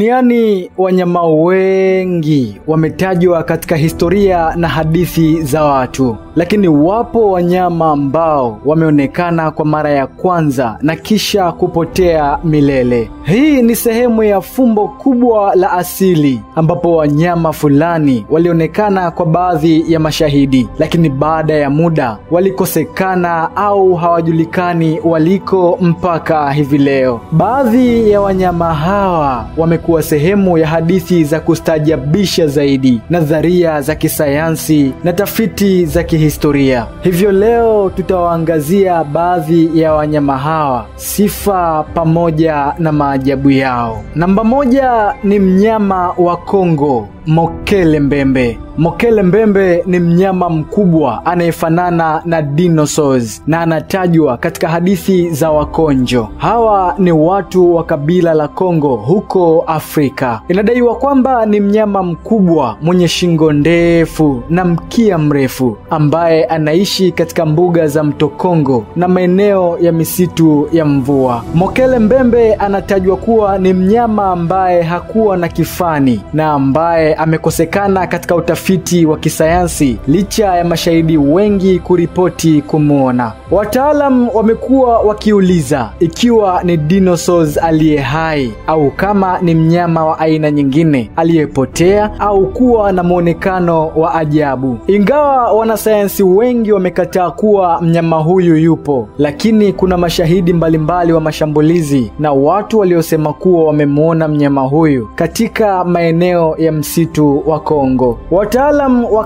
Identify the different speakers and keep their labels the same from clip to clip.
Speaker 1: Duniani wanyama wengi wametajwa katika historia na hadithi za watu, lakini wapo wanyama ambao wameonekana kwa mara ya kwanza na kisha kupotea milele. Hii ni sehemu ya fumbo kubwa la asili ambapo wanyama fulani walionekana kwa baadhi ya mashahidi, lakini baada ya muda walikosekana au hawajulikani waliko mpaka hivi leo. Baadhi ya wanyama hawa wamekuwa sehemu ya hadithi za kustaajabisha zaidi, nadharia za kisayansi na tafiti za kihistoria. Hivyo leo tutawaangazia baadhi ya wanyama hawa, sifa pamoja na maajabu yao. Namba 1 ni mnyama wa Kongo, Mokele Mbembe. Mokele Mbembe ni mnyama mkubwa anayefanana na dinosaurs na anatajwa katika hadithi za Wakonjo. Hawa ni watu wa kabila la Kongo huko Afrika. Inadaiwa kwamba ni mnyama mkubwa mwenye shingo ndefu na mkia mrefu ambaye anaishi katika mbuga za mto Kongo na maeneo ya misitu ya mvua. Mokele Mbembe anatajwa kuwa ni mnyama ambaye hakuwa na kifani na ambaye amekosekana katika utafiti wa kisayansi licha ya mashahidi wengi kuripoti kumuona. Wataalam wamekuwa wakiuliza ikiwa ni dinosaurs aliye hai au kama ni mnyama wa aina nyingine aliyepotea au kuwa na muonekano wa ajabu. Ingawa wanasayansi wengi wamekataa kuwa mnyama huyu yupo, lakini kuna mashahidi mbalimbali wa mashambulizi na watu waliosema kuwa wamemuona mnyama huyu katika maeneo ya msitu wa Kongo. Wataalam wa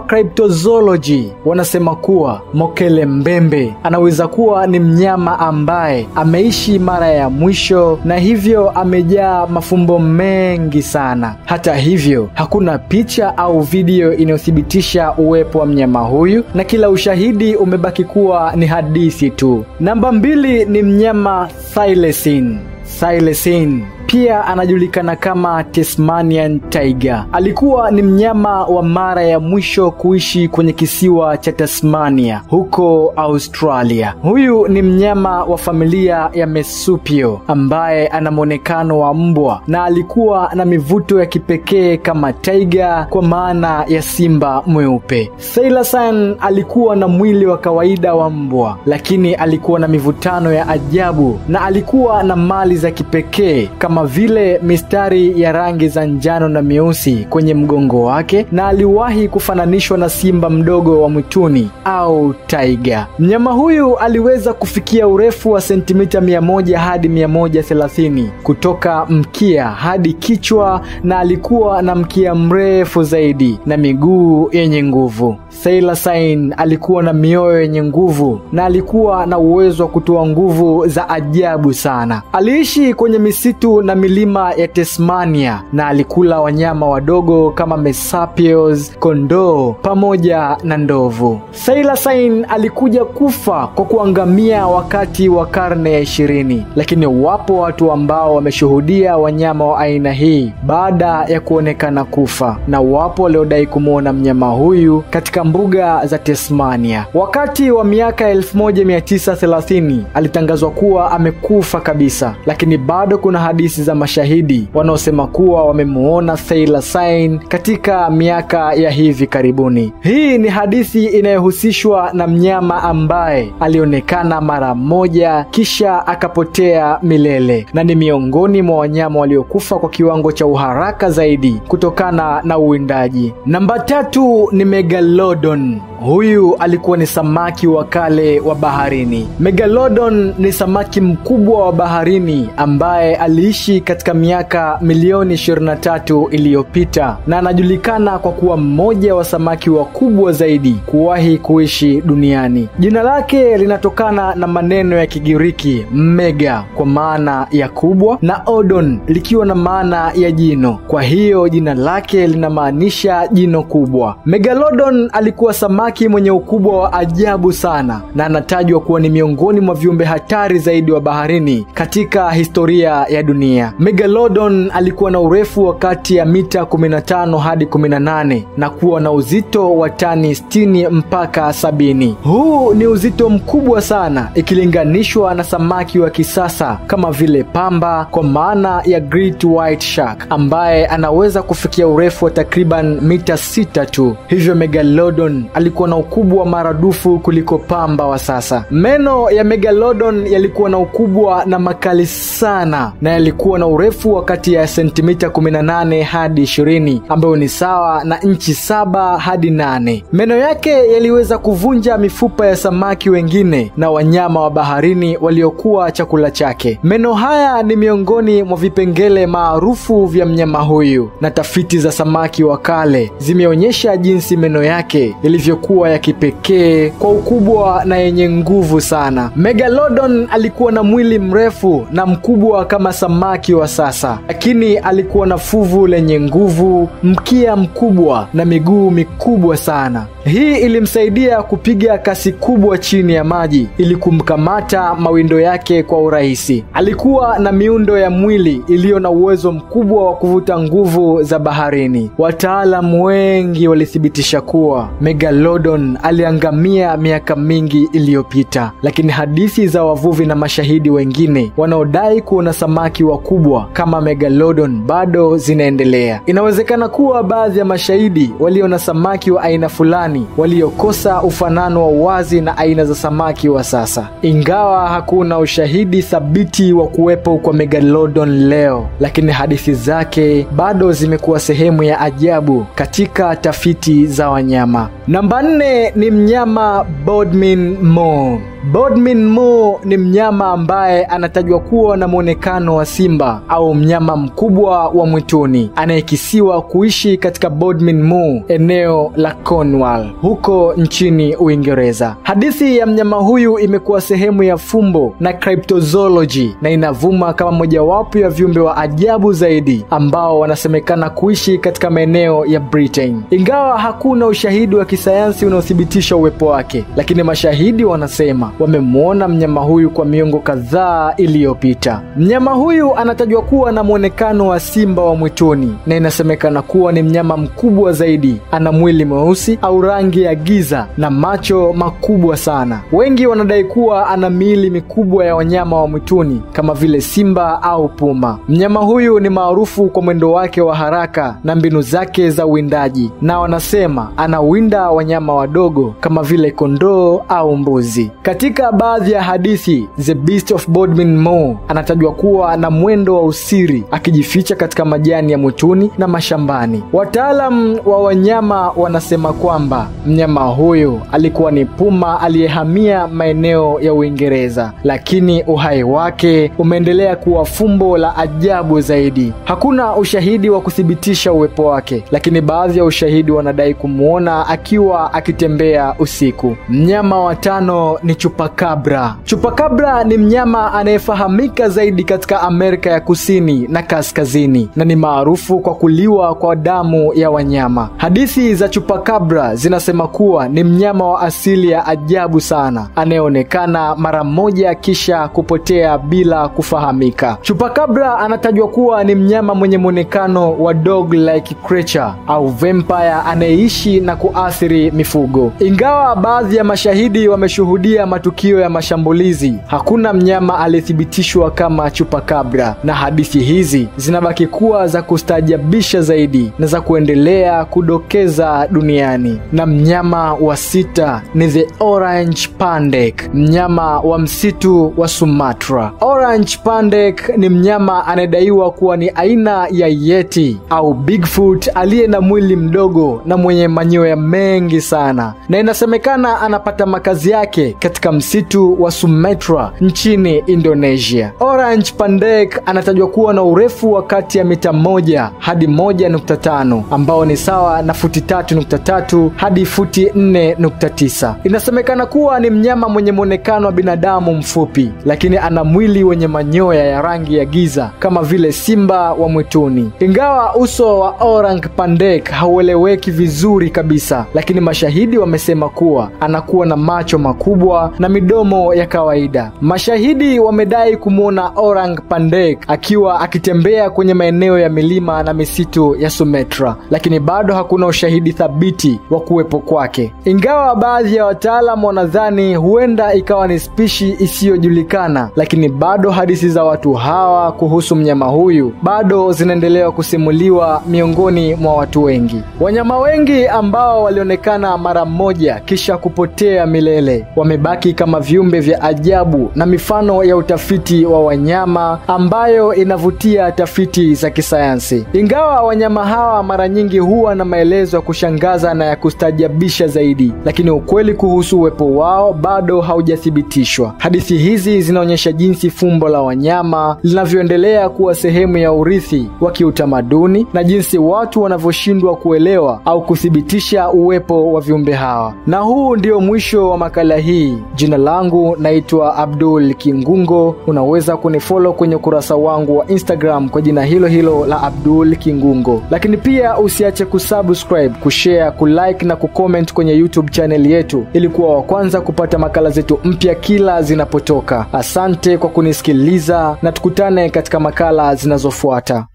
Speaker 1: cryptozoology wanasema kuwa Mokele Mbembe anaweza kuwa ni mnyama ambaye ameishi mara ya mwisho na hivyo amejaa mafumbo mengi sana. Hata hivyo, hakuna picha au video inayothibitisha uwepo wa mnyama huyu na kila ushahidi umebaki kuwa ni hadithi tu. Namba 2 ni mnyama Thylacine. Thylacine pia anajulikana kama Tasmanian Tiger. Alikuwa ni mnyama wa mara ya mwisho kuishi kwenye kisiwa cha Tasmania huko Australia. Huyu ni mnyama wa familia ya Marsupial ambaye ana muonekano wa mbwa na alikuwa na mivuto ya kipekee kama tiger kwa maana ya simba mweupe. Thylacine alikuwa na mwili wa kawaida wa mbwa, lakini alikuwa na mivutano ya ajabu na alikuwa na mali za kipekee kama vile mistari ya rangi za njano na mieusi kwenye mgongo wake, na aliwahi kufananishwa na simba mdogo wa mwituni au tiger. Mnyama huyu aliweza kufikia urefu wa sentimita 100 hadi 130 kutoka mkia hadi kichwa, na alikuwa na mkia mrefu zaidi na miguu yenye nguvu. Thylacine alikuwa na mioyo yenye nguvu na alikuwa na uwezo wa kutoa nguvu za ajabu sana. Aliishi kwenye misitu na milima ya Tasmania na alikula wanyama wadogo kama marsupials, kondoo pamoja na ndovu. Thylacine alikuja kufa kwa kuangamia wakati wa karne ya 20, lakini wapo watu ambao wameshuhudia wanyama wa aina hii baada ya kuonekana kufa, na wapo waliodai kumuona mnyama huyu katika mbuga za Tasmania. Wakati wa miaka 1930 alitangazwa kuwa amekufa kabisa, lakini bado kuna hadithi za mashahidi wanaosema kuwa wamemuona Thylacine katika miaka ya hivi karibuni. Hii ni hadithi inayohusishwa na mnyama ambaye alionekana mara moja kisha akapotea milele, na ni miongoni mwa wanyama waliokufa kwa kiwango cha uharaka zaidi kutokana na uwindaji. Namba 3 ni Megalodon. Huyu alikuwa ni samaki wa kale wa baharini. Megalodon ni samaki mkubwa wa baharini ambaye aliishi katika miaka milioni 23 iliyopita na anajulikana kwa kuwa mmoja wa samaki wakubwa zaidi kuwahi kuishi duniani. Jina lake linatokana na maneno ya Kigiriki mega kwa maana ya kubwa na odon likiwa na maana ya jino. Kwa hiyo jina lake linamaanisha jino kubwa. Megalodon alikuwa samaki mwenye ukubwa wa ajabu sana na anatajwa kuwa ni miongoni mwa viumbe hatari zaidi wa baharini katika historia ya dunia. Tanzania. Megalodon alikuwa na urefu wa kati ya mita 15 hadi 18 na kuwa na uzito wa tani 60 mpaka 70. Huu ni uzito mkubwa sana ikilinganishwa na samaki wa kisasa kama vile pamba, kwa maana ya Great White Shark ambaye anaweza kufikia urefu wa takriban mita 6 tu. Hivyo Megalodon alikuwa na ukubwa maradufu kuliko pamba wa sasa. Meno ya Megalodon yalikuwa na ukubwa na makali sana na yalikuwa na urefu wa kati ya sentimita 18 hadi 20 ambayo ni sawa na inchi 7 hadi 8. Meno yake yaliweza kuvunja mifupa ya samaki wengine na wanyama wa baharini waliokuwa chakula chake. Meno haya ni miongoni mwa vipengele maarufu vya mnyama huyu, na tafiti za samaki wa kale zimeonyesha jinsi meno yake yalivyokuwa ya kipekee kwa ukubwa na yenye nguvu sana. Megalodon alikuwa na mwili mrefu na mkubwa kama samaki wa sasa, lakini alikuwa na fuvu lenye nguvu, mkia mkubwa na miguu mikubwa sana. Hii ilimsaidia kupiga kasi kubwa chini ya maji ili kumkamata mawindo yake kwa urahisi. Alikuwa na miundo ya mwili iliyo na uwezo mkubwa wa kuvuta nguvu za baharini. Wataalamu wengi walithibitisha kuwa Megalodon aliangamia miaka mingi iliyopita, lakini hadithi za wavuvi na mashahidi wengine wanaodai kuona samaki wakubwa kama Megalodon bado zinaendelea. Inawezekana kuwa baadhi ya mashahidi waliona samaki wa aina fulani waliokosa ufanano wa wazi na aina za samaki wa sasa. Ingawa hakuna ushahidi thabiti wa kuwepo kwa Megalodon leo, lakini hadithi zake bado zimekuwa sehemu ya ajabu katika tafiti za wanyama. Namba 4 ni mnyama Bodmin Moor. Bodmin Moor ni mnyama ambaye anatajwa kuwa na muonekano wa simba au mnyama mkubwa wa mwituni anayekisiwa kuishi katika Bodmin Moor, eneo la Cornwall huko nchini Uingereza. Hadithi ya mnyama huyu imekuwa sehemu ya fumbo na cryptozoology na inavuma kama mojawapo ya viumbe wa ajabu zaidi ambao wanasemekana kuishi katika maeneo ya Britain. Ingawa hakuna ushahidi wa kisayansi unaothibitisha uwepo wake, lakini mashahidi wanasema wamemuona mnyama huyu kwa miongo kadhaa iliyopita. Mnyama huyu anatajwa kuwa na muonekano wa simba wa mwituni na inasemekana kuwa ni mnyama mkubwa zaidi. Ana mwili mweusi au rangi ya giza na macho makubwa sana. Wengi wanadai kuwa ana miili mikubwa ya wanyama wa mwituni kama vile simba au puma. Mnyama huyu ni maarufu kwa mwendo wake wa haraka na mbinu zake za uwindaji, na wanasema anawinda wanyama wadogo kama vile kondoo au mbuzi. Katika baadhi ya hadithi, The Beast of Bodmin Moor anatajwa kuwa na mwendo wa usiri akijificha katika majani ya mwituni na mashambani. Wataalamu wa wanyama wanasema kwamba mnyama huyu alikuwa ni puma aliyehamia maeneo ya Uingereza, lakini uhai wake umeendelea kuwa fumbo la ajabu zaidi. Hakuna ushahidi wa kuthibitisha uwepo wake, lakini baadhi ya ushahidi wanadai kumuona akiwa akitembea usiku. Mnyama wa 5 ni Chupacabra. Chupacabra ni mnyama anayefahamika zaidi katika Amerika ya Kusini na Kaskazini na ni maarufu kwa kuliwa kwa damu ya wanyama. Hadithi za Chupacabra zinasema kuwa ni mnyama wa asili ya ajabu sana anayeonekana mara moja kisha kupotea bila kufahamika. Chupacabra anatajwa kuwa ni mnyama mwenye muonekano wa dog-like creature au vampire anayeishi na kuathiri mifugo. Ingawa baadhi ya mashahidi wameshuhudia matukio ya mashambulizi, hakuna mnyama aliyethibitishwa kama Chupacabra, na hadithi hizi zinabaki kuwa za kustaajabisha zaidi na za kuendelea kudokeza duniani. Na mnyama wa 6 ni the Orange Pandek, mnyama wa msitu wa Sumatra. Orange Pandek ni mnyama anayedaiwa kuwa ni aina ya Yeti au Bigfoot aliye na mwili mdogo na mwenye manyoya mengi sana, na inasemekana anapata makazi yake katika msitu wa Sumatra nchini Indonesia. Orange Pandek anatajwa kuwa na urefu wa kati ya mita 1 hadi 1.5 ambao ni sawa na futi 3.3 hadi futi 4.9. Inasemekana kuwa ni mnyama mwenye muonekano wa binadamu mfupi, lakini ana mwili wenye manyoya ya rangi ya giza kama vile simba wa mwituni. Ingawa uso wa Orange Pandek haueleweki vizuri kabisa, lakini mashahidi wamesema kuwa anakuwa na macho makubwa na midomo ya kawaida. Mashahidi wamedai kumwona Orang Pendek akiwa akitembea kwenye maeneo ya milima na misitu ya Sumatra, lakini bado hakuna ushahidi thabiti wa kuwepo kwake. Ingawa baadhi ya wataalamu wanadhani huenda ikawa ni spishi isiyojulikana, lakini bado hadithi za watu hawa kuhusu mnyama huyu bado zinaendelea kusimuliwa miongoni mwa watu wengi. Wanyama wengi ambao walionekana mara moja kisha kupotea milele wamebaki kama viumbe vya ajabu na mifano ya utafiti wa wanyama ambayo inavutia tafiti za kisayansi. Ingawa wanyama hawa mara nyingi huwa na maelezo ya kushangaza na ya kustajabisha zaidi, lakini ukweli kuhusu uwepo wao bado haujathibitishwa. Hadithi hizi zinaonyesha jinsi fumbo la wanyama linavyoendelea kuwa sehemu ya urithi wa kiutamaduni na jinsi watu wanavyoshindwa kuelewa au kuthibitisha uwepo wa viumbe hawa. Na huu ndio mwisho wa makala hii. Jina langu naitwa Abdul Kingungo. Unaweza kunifollow kwenye ukurasa wangu wa Instagram kwa jina hilo hilo la Abdul Kingungo. Lakini pia usiache kusubscribe, kushare, kulike na kucomment kwenye YouTube channel yetu ili kuwa wa kwanza kupata makala zetu mpya kila zinapotoka. Asante kwa kunisikiliza na tukutane katika makala zinazofuata.